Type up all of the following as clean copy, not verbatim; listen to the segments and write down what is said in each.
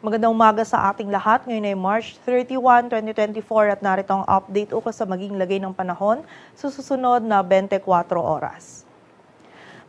Magandang umaga sa ating lahat. Ngayon ay March 31, 2024 at narito ang update ukol sa maging lagay ng panahon sa susunod na 24 oras.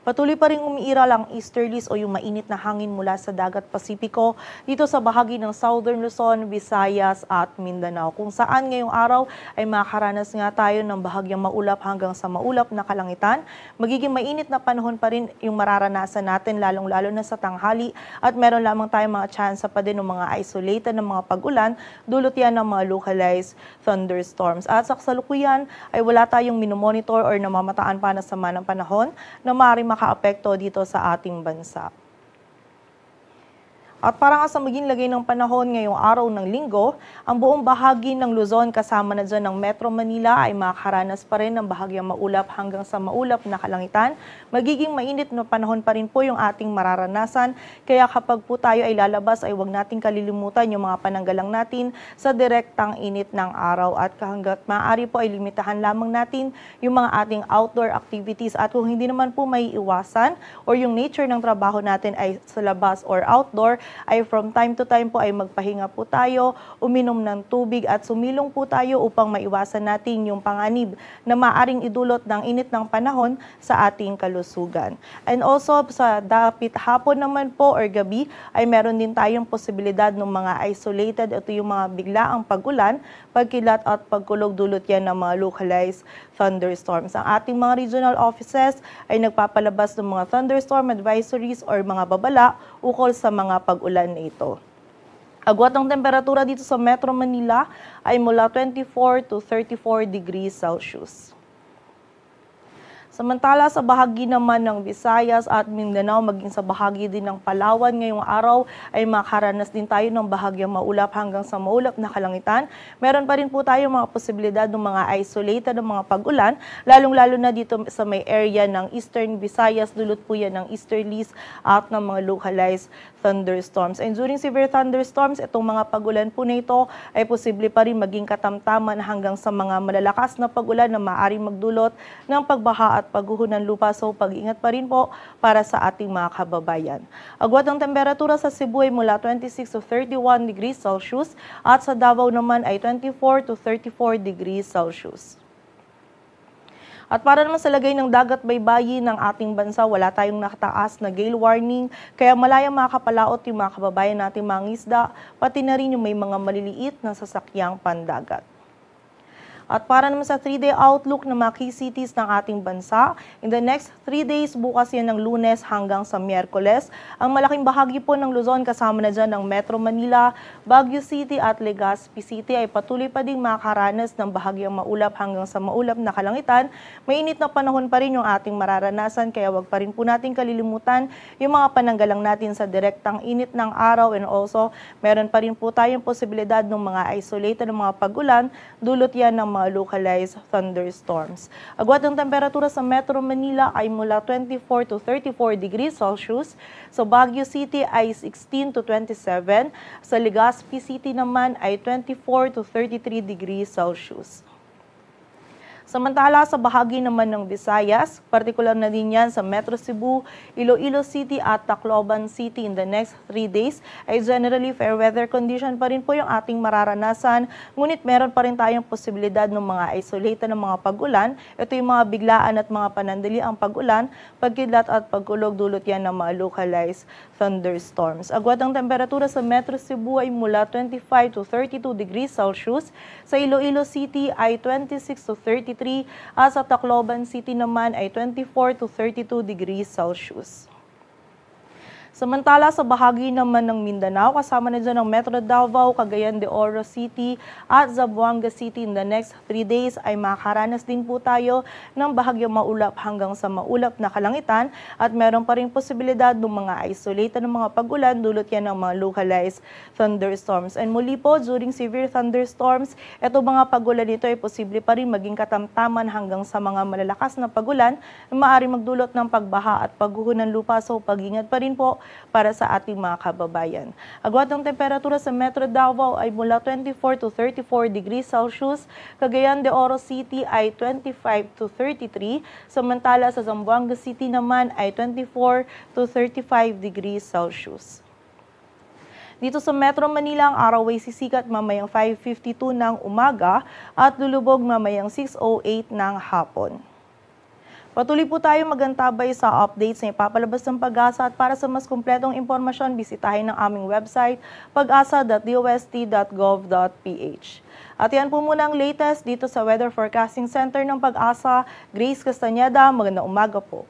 Patuloy pa rin umiiral ang easterlies o yung mainit na hangin mula sa dagat Pasipiko dito sa bahagi ng Southern Luzon, Visayas at Mindanao, kung saan ngayong araw ay makakaranas nga tayo ng bahagyang maulap hanggang sa maulap na kalangitan. Magiging mainit na panahon pa rin yung mararanasan natin, lalong-lalo na sa tanghali, at meron lamang tayong mga tsansa pa din ng mga isolated na mga pag-ulan, dulot yan ng mga localized thunderstorms. At sa kasalukuyan ay wala tayong minomonitor or namamataan pa na sama ng panahon na maaaring makaapekto dito sa ating bansa. At para nga sa maging lagay ng panahon ngayong araw ng linggo, ang buong bahagi ng Luzon kasama na dyan ng Metro Manila ay makakaranas pa rin ng bahagyang maulap hanggang sa maulap na kalangitan. Magiging mainit na panahon pa rin po yung ating mararanasan, kaya kapag po tayo ay lalabas ay huwag nating kalilimutan yung mga pananggalang natin sa direktang init ng araw, at hanggat maaari po ay limitahan lamang natin yung mga ating outdoor activities, at kung hindi naman po may iwasan or yung nature ng trabaho natin ay sa labas or outdoor, ay from time to time po ay magpahinga po tayo, uminom ng tubig at sumilong po tayo upang maiwasan natin yung panganib na maaring idulot ng init ng panahon sa ating kalusugan. And also sa dapit hapon naman po or gabi ay meron din tayong posibilidad ng mga isolated, ito yung mga biglaang pag-ulan, pagkilat at pagkulog, dulot yan ng mga localized thunderstorms. Ang ating mga regional offices ay nagpapalabas ng mga thunderstorm advisories or mga babala ukol sa mga pag-ulan na ito. Agwat ng temperatura dito sa Metro Manila ay mula 24 to 34 degrees Celsius. Samantala sa bahagi naman ng Visayas at Mindanao, maging sa bahagi din ng Palawan ngayong araw ay makakaranas din tayo ng bahagyang maulap hanggang sa maulap na kalangitan. Meron pa rin po tayo mga posibilidad ng mga isolated ng mga pag-ulan, lalong-lalo na dito sa may area ng Eastern Visayas, dulot po yan ng easterlies at ng mga localized thunderstorms. And during severe thunderstorms, itong mga pag-ulan po na ito ay posible pa rin maging katamtaman hanggang sa mga malalakas na pag-ulan na maaaring magdulot ng pagbaha at pagguho ng lupa. So pag-ingat pa rin po para sa ating mga kababayan. Agwat ng temperatura sa Cebu ay mula 26 to 31 degrees Celsius at sa Davao naman ay 24 to 34 degrees Celsius. At para naman sa lagay ng dagat baybayin ng ating bansa, wala tayong nakataas na gale warning, kaya malayang makakapalaot yung mga kababayan nating mga isda, pati na rin yung may mga maliliit na sasakyang pandagat. At para naman sa 3-day outlook ng mga key cities ng ating bansa, in the next 3 days, bukas yan ng Lunes hanggang sa Miyerkules, ang malaking bahagi po ng Luzon kasama na dyan ng Metro Manila, Baguio City at Legazpi City ay patuloy pa ding makakaranas ng bahagyang maulap hanggang sa maulap na kalangitan. Mainit na panahon pa rin yung ating mararanasan, kaya wag pa rin po natin kalilimutan yung mga pananggalang natin sa direktang init ng araw, and also meron pa rin po tayong posibilidad ng mga isolated ng mga pag-ulan, dulot yan ng mga localized thunderstorms. Agwat ng temperatura sa Metro Manila ay mula 24 to 34 degrees Celsius. Sa Baguio City ay 16 to 27. Sa Legazpi City naman ay 24 to 33 degrees Celsius. Samantala sa bahagi naman ng Visayas, partikular na din yan sa Metro Cebu, Iloilo City at Tacloban City in the next 3 days ay generally fair weather condition pa rin po yung ating mararanasan. Ngunit meron pa rin tayong posibilidad ng mga isolated ng mga pag-ulan. Ito yung mga biglaan at mga panandali ang pag-ulan, pagkidlat at pagkulog, dulot yan ng mga localized thunderstorms. Agwat ang temperatura sa Metro Cebu ay mula 25 to 32 degrees Celsius. Sa Iloilo City ay 26 to 33 at sa Tacloban City naman ay 24 to 32 degrees Celsius. Samantala sa bahagi naman ng Mindanao, kasama na dyan ng Metro Davao, Cagayan de Oro City at Zamboanga City in the next 3 days ay makakaranas din po tayo ng bahagyang maulap hanggang sa maulap na kalangitan, at meron pa rin posibilidad ng mga isolated ng mga pag-ulan, dulot yan ng mga localized thunderstorms. And muli po, during severe thunderstorms, ito mga pag-ulan nito ay posible pa rin maging katamtaman hanggang sa mga malalakas na pag-ulan na maaaring magdulot ng pagbaha at pagguho ng lupa. So pag-ingat pa rin po para sa ating mga kababayan. Agwat ng temperatura sa Metro Davao ay mula 24 to 34 degrees Celsius. Cagayan de Oro City ay 25 to 33. Samantala sa Zamboanga City naman ay 24 to 35 degrees Celsius. Dito sa Metro Manila, ang araw ay sisikat mamayang 5:52 ng umaga at lulubog mamayang 6:08 ng hapon. Patuloy po tayo magantabay sa updates na ipapalabas ng Pag-asa at para sa mas kumpletong impormasyon, bisitahin ang aming website pag-asa.dost.gov.ph. At yan po muna ang latest dito sa Weather Forecasting Center ng Pag-asa. Grace Castañeda, magandang umaga po.